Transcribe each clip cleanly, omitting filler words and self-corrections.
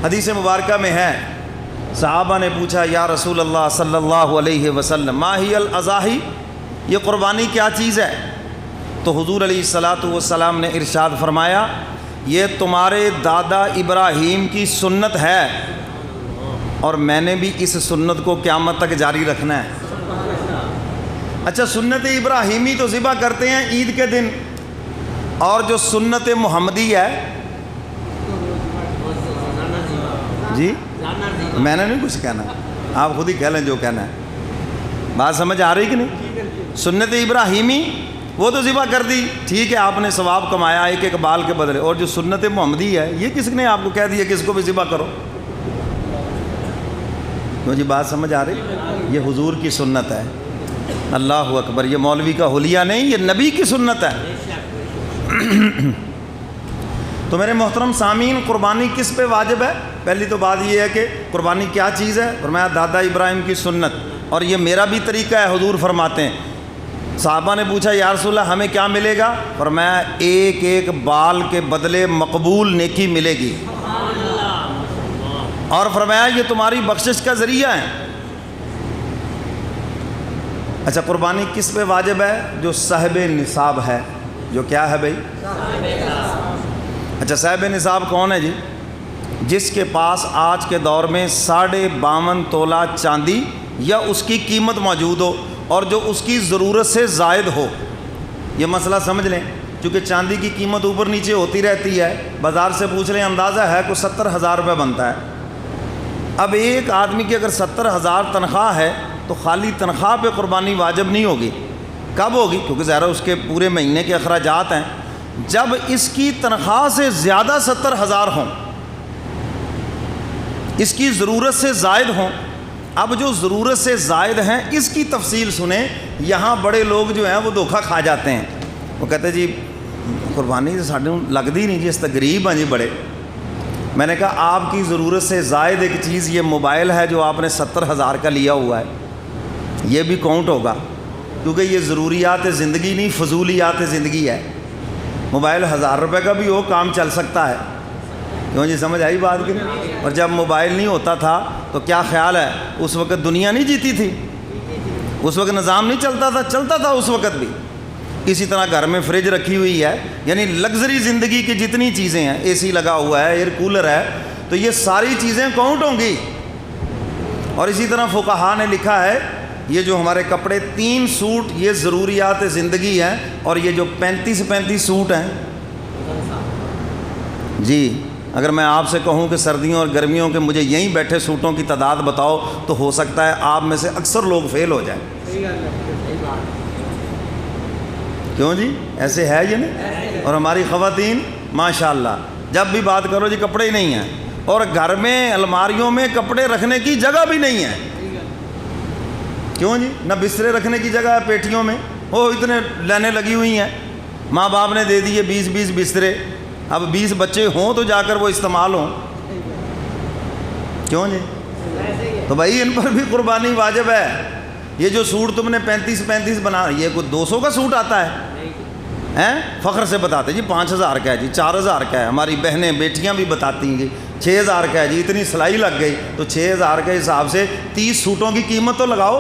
حدیث مبارکہ میں ہے، صحابہ نے پوچھا یا رسول اللہ صلی اللہ علیہ وسلم ما ہی الاضاحی، یہ قربانی کیا چیز ہے؟ تو حضور علیہ الصلاۃ والسلام نے ارشاد فرمایا یہ تمہارے دادا ابراہیم کی سنت ہے اور میں نے بھی اس سنت کو قیامت تک جاری رکھنا ہے۔ اچھا، سنت ابراہیمی تو ذبح کرتے ہیں عید کے دن، اور جو سنت محمدی ہے، جی میں نے نہیں کچھ کہنا، آپ خود ہی کہہ لیں جو کہنا ہے، بات سمجھ آ رہی کہ نہیں؟ سنت ابراہیمی وہ تو ذبح کر دی، ٹھیک ہے، آپ نے ثواب کمایا ایک ایک بال کے بدلے، اور جو سنت محمدی ہے یہ کس نے آپ کو کہہ دیا کہ اس کو بھی ذبح کرو؟ مجھے بات سمجھ آ رہی؟ یہ حضور کی سنت ہے، اللہ اکبر، یہ مولوی کا حلیہ نہیں، یہ نبی کی سنت ہے۔ تو میرے محترم سامعین، قربانی کس پہ واجب ہے؟ پہلی تو بات یہ ہے کہ قربانی کیا چیز ہے؟ فرمایا دادا ابراہیم کی سنت، اور یہ میرا بھی طریقہ ہے، حضور فرماتے ہیں۔ صحابہ نے پوچھا یا رسول اللہ ہمیں کیا ملے گا؟ فرمایا ایک ایک بال کے بدلے مقبول نیکی ملے گی، اور فرمایا یہ تمہاری بخشش کا ذریعہ ہے۔ اچھا، قربانی کس پہ واجب ہے؟ جو صاحب نصاب ہے، جو کیا ہے بھائی؟ اچھا، صاحب نصاب کون ہے جی؟ جس کے پاس آج کے دور میں 52.5 تولہ چاندی یا اس کی قیمت موجود ہو اور جو اس کی ضرورت سے زائد ہو۔ یہ مسئلہ سمجھ لیں، چونکہ چاندی کی قیمت اوپر نیچے ہوتی رہتی ہے، بازار سے پوچھ لیں اندازہ ہے کوئی 70,000 روپے بنتا ہے۔ اب ایک آدمی کی اگر 70,000 تنخواہ ہے تو خالی تنخواہ پہ قربانی واجب نہیں ہوگی۔ کب ہوگی؟ کیونکہ ظاہر اس کے پورے مہینے کے اخراجات ہیں۔ جب اس کی تنخواہ سے زیادہ 70,000 ہوں، اس کی ضرورت سے زائد ہوں۔ اب جو ضرورت سے زائد ہیں اس کی تفصیل سنیں، یہاں بڑے لوگ جو ہیں وہ دھوکہ کھا جاتے ہیں، وہ کہتے ہیں جی قربانی تو ساڈے لگدی نہیں جی، اس غریب ہیں جی بڑے۔ میں نے کہا آپ کی ضرورت سے زائد ایک چیز یہ موبائل ہے جو آپ نے 70,000 کا لیا ہوا ہے، یہ بھی کاؤنٹ ہوگا، کیونکہ یہ ضروریات زندگی نہیں، فضولیات زندگی ہے۔ موبائل 1000 روپے کا بھی ہو، کام چل سکتا ہے، کیوں جی؟ سمجھ آئی بات کی؟ اور جب موبائل نہیں ہوتا تھا تو کیا خیال ہے، اس وقت دنیا نہیں جیتی تھی، اس وقت نظام نہیں چلتا تھا اس وقت بھی۔ اسی طرح گھر میں فریج رکھی ہوئی ہے، یعنی لگژری زندگی کی جتنی چیزیں ہیں، اے سی لگا ہوا ہے، ایئر کولر ہے، تو یہ ساری چیزیں کاؤنٹ ہوں گی۔ اور اسی طرح فقہا نے لکھا ہے یہ جو ہمارے کپڑے 3 سوٹ یہ ضروریات زندگی ہیں، اور یہ جو 35 سوٹ ہیں جی، اگر میں آپ سے کہوں کہ سردیوں اور گرمیوں کے مجھے یہیں بیٹھے سوٹوں کی تعداد بتاؤ تو ہو سکتا ہے آپ میں سے اکثر لوگ فیل ہو جائیں۔ کیوں جی؟ ایسے ہے یہ نہیں؟ اور ہماری خواتین ماشاءاللہ جب بھی بات کرو جی کپڑے ہی نہیں ہیں، اور گھر میں الماریوں میں کپڑے رکھنے کی جگہ بھی نہیں ہے۔ کیوں جی؟ نہ بسترے رکھنے کی جگہ ہے پیٹیوں میں، وہ اتنے لائنیں لگی ہوئی ہیں، ماں باپ نے دے دیے 20 بسترے، اب 20 بچے ہوں تو جا کر وہ استعمال ہوں۔ کیوں جی؟ تو بھائی ان پر بھی قربانی واجب ہے۔ یہ جو سوٹ تم نے 35 بنا، یہ کوئی 200 کا سوٹ آتا ہے، فخر سے بتاتے جی 5,000 کا ہے جی، 4,000 کا ہے، ہماری بہنیں بیٹیاں بھی بتاتی ہیں جی 6,000 کا ہے جی، اتنی سلائی لگ گئی، تو 6,000 کے حساب سے 30 سوٹوں کی قیمت تو لگاؤ۔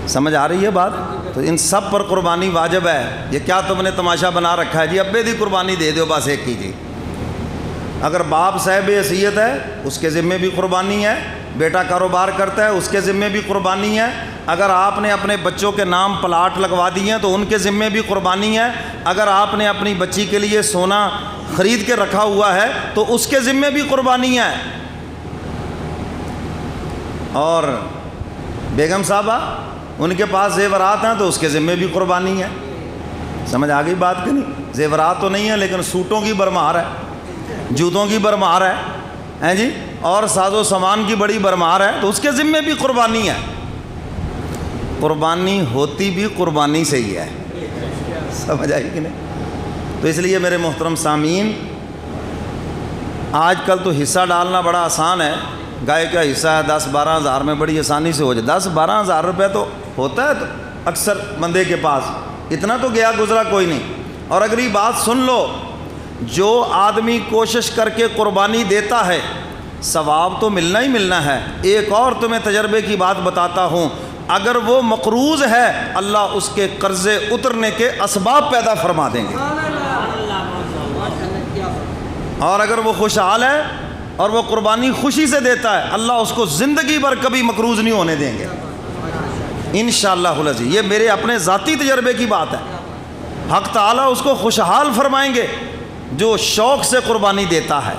سمجھ آ رہی ہے بات؟ تو ان سب پر قربانی واجب ہے۔ یہ کیا تم نے تماشا بنا رکھا ہے جی ابے دی قربانی دے دو بس ایک کی جی؟ اگر باپ صاحب حیثیت ہے اس کے ذمے بھی قربانی ہے، بیٹا کاروبار کرتا ہے اس کے ذمے بھی قربانی ہے، اگر آپ نے اپنے بچوں کے نام پلاٹ لگوا دیے ہیں تو ان کے ذمے بھی قربانی ہے، اگر آپ نے اپنی بچی کے لیے سونا خرید کے رکھا ہوا ہے تو اس کے ذمے بھی قربانی ہے۔ اور بیگم صاحبہ ان کے پاس زیورات ہیں تو اس کے ذمے بھی قربانی ہے۔ سمجھ آ گئی بات کہ نہیں؟ زیورات تو نہیں ہے لیکن سوٹوں کی برمار ہے، جوتوں کی برمار ہے جی، اور ساز و سامان کی بڑی برمار ہے، تو اس کے ذمے بھی قربانی ہے۔ قربانی ہوتی بھی قربانی سے ہی ہے، سمجھ آئی کہ نہیں؟ تو اس لیے میرے محترم سامعین، آج کل تو حصہ ڈالنا بڑا آسان ہے، گائے کا حصہ ہے 10-12 ہزار میں بڑی آسانی سے ہو جائے، 10-12 ہزار روپے تو ہوتا ہے تو اکثر بندے کے پاس، اتنا تو گیا گزرا کوئی نہیں۔ اور اگر یہ بات سن لو جو آدمی کوشش کر کے قربانی دیتا ہے ثواب تو ملنا ہی ملنا ہے۔ ایک اور تمہیں تجربے کی بات بتاتا ہوں، اگر وہ مقروض ہے اللہ اس کے قرضے اترنے کے اسباب پیدا فرما دیں گے، اور اگر وہ خوشحال ہے اور وہ قربانی خوشی سے دیتا ہے اللہ اس کو زندگی بھر کبھی مقروض نہیں ہونے دیں گے انشاءاللہ العزیز۔ یہ میرے اپنے ذاتی تجربے کی بات ہے، حق تعالیٰ اس کو خوشحال فرمائیں گے جو شوق سے قربانی دیتا ہے۔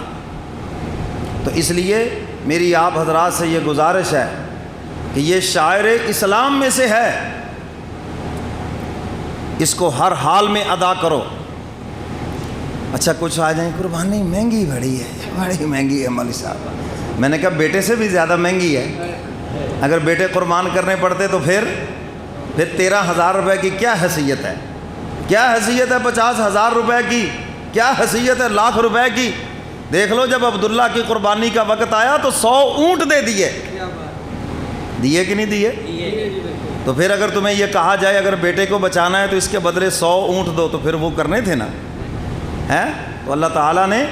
تو اس لیے میری آپ حضرات سے یہ گزارش ہے کہ یہ شاعر اسلام میں سے ہے، اس کو ہر حال میں ادا کرو۔ اچھا کچھ آ جائیں قربانی مہنگی بڑی مہنگی ہے مولوی صاحب، میں نے کہا بیٹے سے بھی زیادہ مہنگی ہے، اگر بیٹے قربان کرنے پڑتے تو پھر 13,000 روپے کی کیا حیثیت ہے، کیا حیثیت ہے 50,000 روپے کی، کیا حیثیت ہے لاکھ روپے کی۔ دیکھ لو جب عبداللہ کی قربانی کا وقت آیا تو 100 اونٹ دے دیے کہ نہیں دیے؟ تو پھر اگر تمہیں یہ کہا جائے اگر بیٹے کو بچانا ہے تو اس کے بدلے 100 اونٹ دو، تو پھر وہ کرنے تھے نا، ہے؟ تو اللہ تعالیٰ نے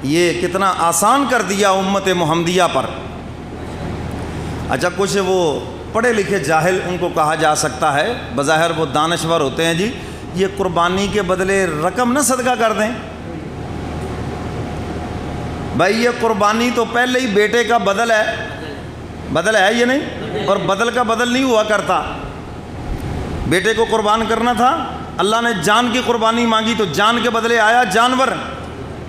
یہ کتنا آسان کر دیا امت محمدیہ پر۔ اچھا کچھ وہ پڑھے لکھے جاہل ان کو کہا جا سکتا ہے، بظاہر وہ دانشور ہوتے ہیں، جی یہ قربانی کے بدلے رقم نہ صدقہ کر دیں۔ بھائی یہ قربانی تو پہلے ہی بیٹے کا بدل ہے یہ نہیں، اور بدل کا بدل نہیں ہوا کرتا۔ بیٹے کو قربان کرنا تھا، اللہ نے جان کی قربانی مانگی تو جان کے بدلے آیا جانور،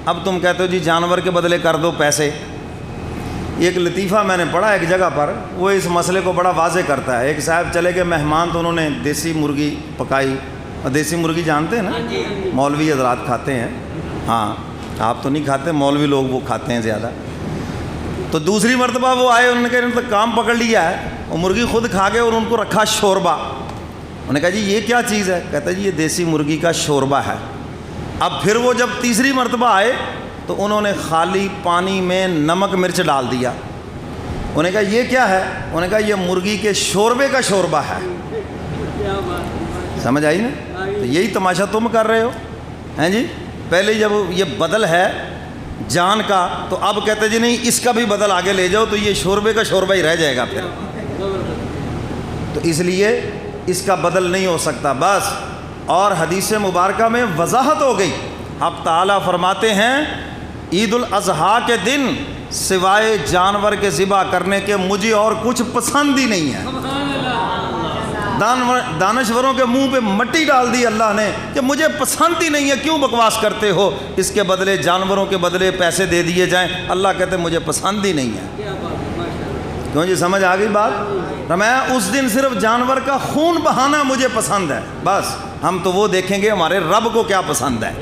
اب تم کہتے ہو جی جانور کے بدلے کر دو پیسے۔ ایک لطیفہ میں نے پڑھا ایک جگہ پر، وہ اس مسئلے کو بڑا واضح کرتا ہے۔ ایک صاحب چلے گئے مہمان تو انہوں نے دیسی مرغی پکائی، اور دیسی مرغی جانتے ہیں نا، مولوی حضرات کھاتے ہیں، ہاں آپ تو نہیں کھاتے، مولوی لوگ وہ کھاتے ہیں زیادہ۔ تو دوسری مرتبہ وہ آئے، انہوں نے کہا انہوں نے تو کام پکڑ لیا ہے، وہ مرغی خود کھا گئے اور ان کو رکھا شوربہ۔ انہوں نے کہا جی یہ کیا چیز ہے؟ کہتا ہے جی یہ دیسی مرغی کا شوربہ ہے۔ اب پھر وہ جب تیسری مرتبہ آئے تو انہوں نے خالی پانی میں نمک مرچ ڈال دیا۔ انہوں نے کہا یہ کیا ہے؟ انہوں نے کہا یہ مرغی کے شوربے کا شوربہ ہے۔ سمجھ آئی نا؟ تو یہی تماشا تم کر رہے ہو ہیں جی، پہلے جب یہ بدل ہے جان کا تو اب کہتے جی نہیں اس کا بھی بدل آگے لے جاؤ تو یہ شوربے کا شوربہ ہی رہ جائے گا پھر، تو اس لیے اس کا بدل نہیں ہو سکتا بس۔ اور حدیث مبارکہ میں وضاحت ہو گئی، حق تعالیٰ فرماتے ہیں عید الاضحیٰ کے دن سوائے جانور کے ذبح کرنے کے مجھے اور کچھ پسند ہی نہیں ہے۔ دانشوروں کے منہ پہ مٹی ڈال دی اللہ نے کہ مجھے پسند ہی نہیں ہے، کیوں بکواس کرتے ہو، اس کے بدلے جانوروں کے بدلے پیسے دے دیے جائیں۔ اللہ کہتے مجھے پسند ہی نہیں ہے۔ کیوں جی سمجھ آ گئی بات؟ میں اس دن صرف جانور کا خون بہانا مجھے پسند ہے بس، ہم تو وہ دیکھیں گے ہمارے رب کو کیا پسند ہے،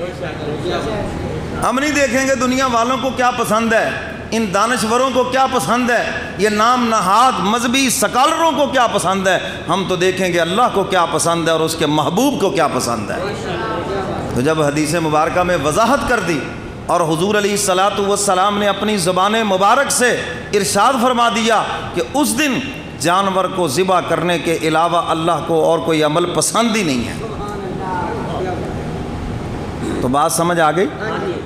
ہم نہیں دیکھیں گے دنیا والوں کو کیا پسند ہے، ان دانشوروں کو کیا پسند ہے، یہ نام نہاد مذہبی سکالروں کو کیا پسند ہے، ہم تو دیکھیں گے اللہ کو کیا پسند ہے اور اس کے محبوب کو کیا پسند ہے۔ تو جب حدیث مبارکہ میں وضاحت کر دی اور حضور علیہ الصلاۃ والسلام نے اپنی زبان مبارک سے ارشاد فرما دیا کہ اس دن جانور کو ذبح کرنے کے علاوہ اللہ کو اور کوئی عمل پسند ہی نہیں ہے، تو بات سمجھ آ گئی۔